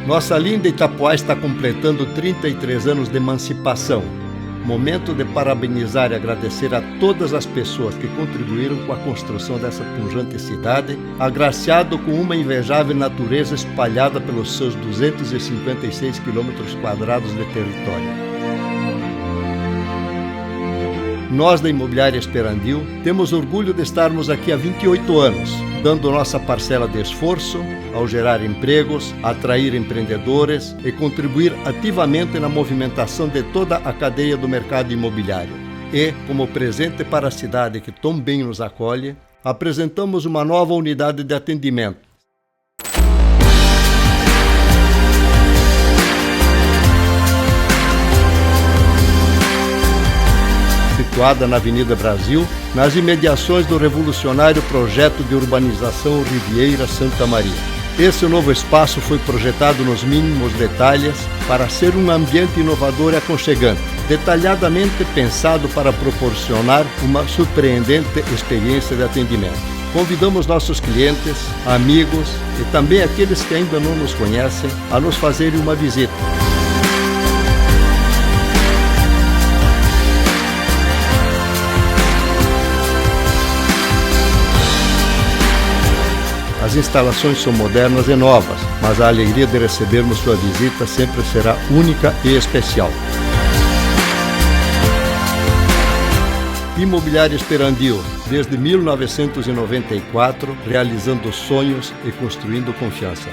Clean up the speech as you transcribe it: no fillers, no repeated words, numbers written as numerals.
Nossa linda Itapoá está completando 33 anos de emancipação. Momento de parabenizar e agradecer a todas as pessoas que contribuíram com a construção dessa pujante cidade, agraciado com uma invejável natureza espalhada pelos seus 256 quilômetros quadrados de território. Nós da Imobiliária Esperandil temos orgulho de estarmos aqui há 28 anos, dando nossa parcela de esforço ao gerar empregos, atrair empreendedores e contribuir ativamente na movimentação de toda a cadeia do mercado imobiliário. E, como presente para a cidade que tão bem nos acolhe, apresentamos uma nova unidade de atendimento. Situada na Avenida Brasil, nas imediações do revolucionário projeto de urbanização Riviera Santa Maria. Esse novo espaço foi projetado nos mínimos detalhes para ser um ambiente inovador e aconchegante, detalhadamente pensado para proporcionar uma surpreendente experiência de atendimento. Convidamos nossos clientes, amigos e também aqueles que ainda não nos conhecem a nos fazerem uma visita. As instalações são modernas e novas, mas a alegria de recebermos sua visita sempre será única e especial. Imobiliária Esperandil, desde 1994, realizando sonhos e construindo confiança.